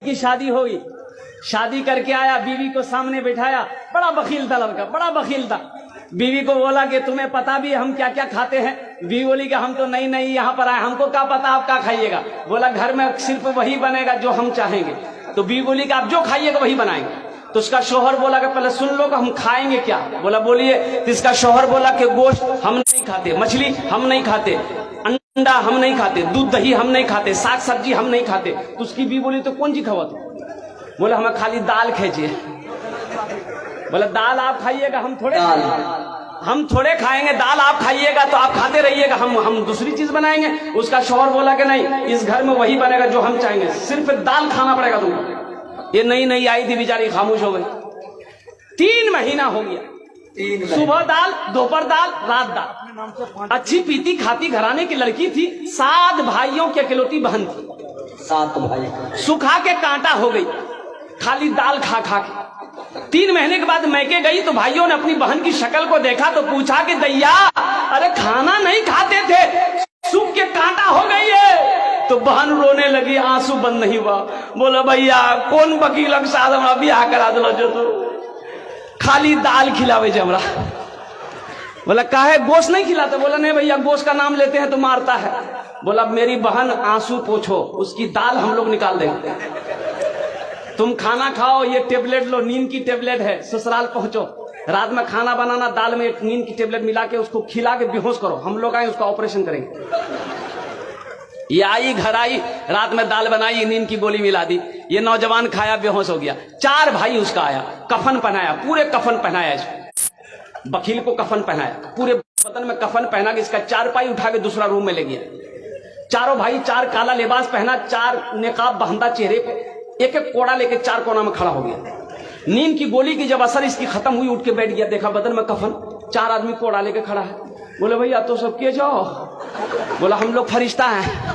की शादी हुई, शादी करके आया, बीवी को सामने बिठाया, बड़ा बखील था लड़का, बड़ा बखील था। बीवी को बोला कि तुम्हें पता भी हम क्या क्या खाते हैं? बीवी बोली कि हम तो नई नई यहाँ पर आए, हमको क्या पता आप क्या खाइएगा? बोला घर में सिर्फ वही बनेगा जो हम चाहेंगे। तो बीवी बोली कि आप जो खाइएगा वही बनाएंगे। तो उसका शोहर बोला कि पहले सुन लो कि हम खाएंगे क्या? बोला बोलिए। तो इसका शोहर बोला कि गोश्त हम नहीं खाते, मछली हम नहीं खाते, अंडा हम नहीं खाते, दूध दही हम नहीं खाते, साग सब्जी हम नहीं खाते। तो उसकी बीवी बोली तो कौन चीज खावा? बोला हमें खाली दाल खींचिए। बोला दाल आप खाइएगा, हम थोड़े खाएंगे, दाल आप खाइएगा तो आप खाते रहिएगा, हम दूसरी चीज बनाएंगे। उसका शौहर बोला कि नहीं, इस घर में वही बनेगा जो हम चाहेंगे, सिर्फ दाल खाना पड़ेगा तुमको। ये नई नई आई थी, बेचारी खामोश हो गई। 3 महीना हो गया, सुबह दाल, दोपहर दाल, रात दाल। अच्छी पीती खाती घराने की लड़की थी, 7 भाइयों की अकेलौती बहन थी। 7 भाई सुखा के कांटा हो गई खाली दाल खा खा के। 3 महीने के बाद मैके गई तो भाइयों ने अपनी बहन की शक्ल को देखा तो पूछा कि दैया, अरे खाना नहीं खाते थे, सूख के कांटा हो गई है। तो बहन रोने लगी, आंसू बंद नहीं हुआ। बोला भैया कौन वकील के साथ हम ब्याह करा दिलो जो तो खाली दाल खिलावे जे हमरा। बोला काहे गोश्त नहीं खिलाते? बोला नहीं भैया, गोश्त का नाम लेते हैं तो मारता है। बोला मेरी बहन आंसू पोछो, उसकी दाल हम लोग निकाल देंगे, तुम खाना खाओ, ये टेबलेट लो, नींद की टेबलेट है, ससुराल पहुंचो, रात में खाना बनाना, दाल में नींद की टेबलेट मिला के उसको खिला के बेहोश करो, हम लोग आए उसका ऑपरेशन करेंगे। ये आई, घर आई, रात में दाल बनाई, नींद की गोली मिला दी, ये नौजवान खाया, बेहोश हो गया। 4 भाई उसका आया, कफन पहनाया, पूरे कफन पहनाया इसको, वकील को कफन पहनाया, पूरे बदन में कफन पहना के इसका 4 पाई उठा के दूसरा रूम में ले गया। चारों भाई 4 काला लिबास पहना, 4 नेकाब बहंदा चेहरे पे, एक एक कोड़ा लेके 4 कोना में खड़ा हो गया। नींद की गोली की जब असर इसकी खत्म हुई, उठ के बैठ गया, देखा बदन में कफन, 4 आदमी कोड़ा लेके खड़ा है। बोले भैया तो सब के जाओ? बोला हम लोग फरिश्ता हैं,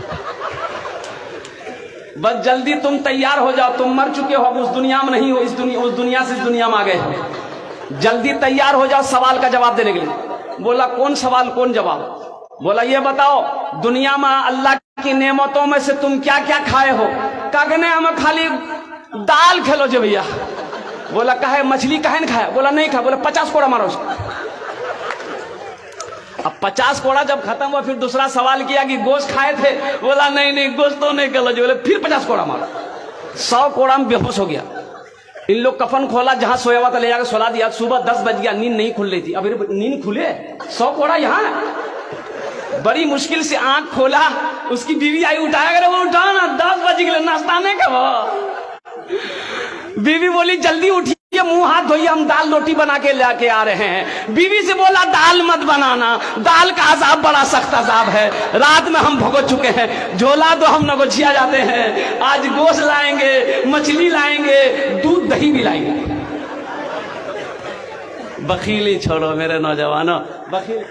बस जल्दी तुम तैयार हो जाओ, तुम मर चुके हो, अब उस दुनिया में नहीं हो, उस दुनिया से इस दुनिया में आ गए हो, जल्दी तैयार हो जाओ सवाल का जवाब देने के लिए। बोला कौन सवाल कौन जवाब? बोला ये बताओ दुनिया में अल्लाह की नेमतों में से तुम क्या क्या खाए हो? कहने हमें खाली दाल खेलो जे भैया। बोला कहे मछली कहे न खाया? बोला नहीं खाया। बोला 50 कोड़ा मारो उसको। अब 50 कोड़ा जब खत्म हुआ, फिर दूसरा सवाल किया कि गोश्त खाए थे? बोला नहीं नहीं, गोश्त तो नहीं खेलो। बोले फिर 50 कोड़ा मारो। 100 कोड़ा में बेहोश हो गया। इन लोग कफन खोला, जहां सोया हुआ था ले जाकर सुला दिया। सुबह 10 बज गया, नींद नहीं खुल रही थी। अभी नींद खुले, 100 कोड़ा यहाँ। बड़ी मुश्किल से आंख खोला, उसकी बीवी आई, उठाया करे, वो उठा ना, 10 बज गए, नाश्ता नहीं कब? बीवी बोली जल्दी उठिए, मुंह हाथ धोइए, हम दाल रोटी बना के लेके आ रहे हैं। बीवी से बोला दाल मत बनाना, दाल का अजाब बड़ा सख्त अजाब है, रात में हम भुगत चुके हैं, झोला तो हम नगोचिया जाते हैं, आज गोश्त लाएंगे, मछली लाएंगे, दूध दही भी लाएंगे। बखीली छोड़ो मेरे नौजवानों, बखील